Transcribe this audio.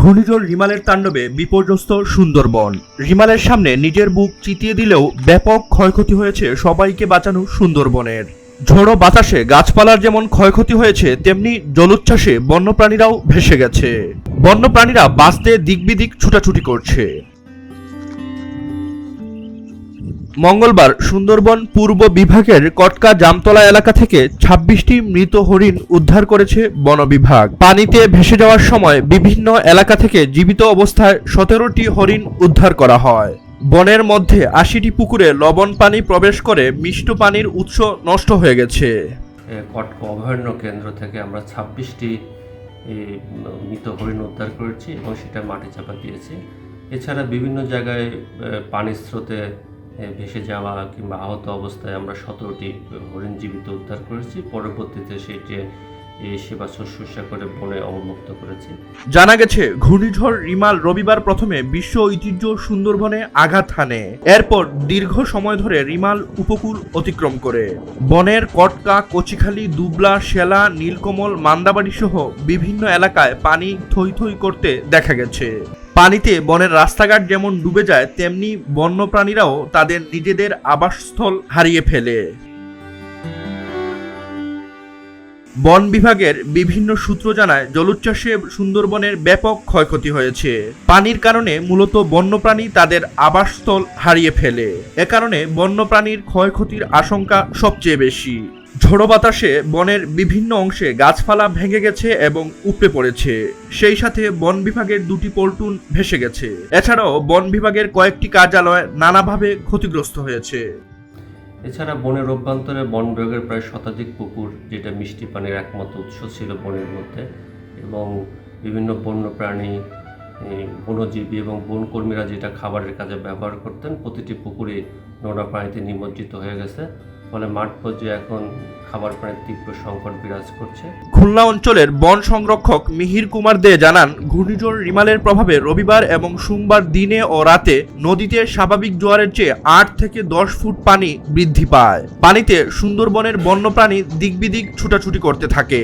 ঘূর্ণিঝড় রিমালের তাণ্ডবে বিপর্যস্ত সুন্দরবন। রিমালের সামনে নিজের বুক চিতিয়ে দিলেও ব্যাপক ক্ষয়ক্ষতি হয়েছে সবাইকে বাঁচানো সুন্দরবনের। ঝোড়ো বাতাসে গাছপালার যেমন ক্ষয়ক্ষতি হয়েছে, তেমনি জলোচ্ছ্বাসে বন্যপ্রাণীরাও ভেসে গেছে। বন্যপ্রাণীরা বাঁচতে দিকবিদিক ছুটাছুটি করছে। মঙ্গলবার সুন্দরবন পূর্ব বিভাগের কটকা জামতলা এলাকা থেকে ২৬টি মৃত হরিণ উদ্ধার করেছে বন বিভাগ। পানিতে ভেসে যাওয়ার সময় বিভিন্ন এলাকা থেকে জীবিত অবস্থায় ১৭টি হরিণ উদ্ধার করা হয়। বনের মধ্যে ৮০টি পুকুরে লবণ পানি প্রবেশ করে মিষ্ট পানির উৎস নষ্ট হয়ে গেছে। কটকা অভয়ারণ্য কেন্দ্র থেকে আমরা ২৬টি মৃত হরিণ উদ্ধার করেছি এবং সেটা মাটি চাপা দিয়েছি। এছাড়া বিভিন্ন জায়গায় পানির স্রোতে ভেসে যাওয়া কিংবা আহত অবস্থায় আমরা ১৭টি হরিণ জীবিত উদ্ধার করেছি। পরবর্তীতে সেটি সেবা শুশ্রূষা করে বনে অবমুক্ত করেছি। জানা গেছে, ঘূর্ণিঝড় রিমাল রবিবার প্রথমে বিশ্ব ঐতিহ্য সুন্দরবনে আঘাত হানে। এরপর দীর্ঘ সময় ধরে রিমাল উপকূল অতিক্রম করে বনের কটকা, কচিখালী, দুবলা, শেলা, নীলকমল, মান্দাবাড়ি সহ বিভিন্ন এলাকায় পানি থই থই করতে দেখা গেছে। পানিতে বনের রাস্তাঘাট যেমন ডুবে যায়, তেমনি বন্যপ্রাণীরাও তাদের নিজেদের আবাসস্থল হারিয়ে ফেলে। বন বিভাগের বিভিন্ন সূত্র জানায়, জলোচ্ছ্বাসে সুন্দরবনের ব্যাপক ক্ষয়ক্ষতি হয়েছে। পানির কারণে মূলত বন্যপ্রাণী তাদের আবাসস্থল হারিয়ে ফেলে। এ কারণে বন্যপ্রাণীর ক্ষয়ক্ষতির আশঙ্কা সবচেয়ে বেশি। ঝোড়ো বাতাসে বনের বিভিন্ন অংশে গাছপালা ভেঙে গেছে এবং উপড়ে পড়েছে। সেই সাথে বন বিভাগের 2টি পল্টুন ভেসে গেছে। এছাড়াও বন বিভাগের কয়েকটি কার্যালয় নানাভাবে ক্ষতিগ্রস্ত হয়েছে। এছাড়া বনের অভ্যন্তরে বন বিভাগের প্রায় শতাধিক পুকুর, যেটা মিষ্টি পানির একমাত্র উৎস ছিল বনের মধ্যে, এবং বিভিন্ন বন্যপ্রাণী, বনজীবী এবং বনকর্মীরা যেটা খাবারের কাজে ব্যবহার করতেন, প্রতিটি পুকুরে নোনা পানিতে নিমজ্জিত হয়ে গেছে। ফলে মাঠ পর্যায়ে এখন খাবার পানির তীব্র সংকট বিরাজ করছে। খুলনা অঞ্চলের বন সংরক্ষক মিহির কুমার দে জানান, ঘূর্ণিঝড় রিমালের প্রভাবে রবিবার এবং সোমবার দিনে ও রাতে নদীতে স্বাভাবিক জোয়ারের চেয়ে ৮ থেকে ১০ ফুট পানি বৃদ্ধি পায়। পানিতে সুন্দরবনের বন্যপ্রাণী দিকবিদিক ছুটাছুটি করতে থাকে।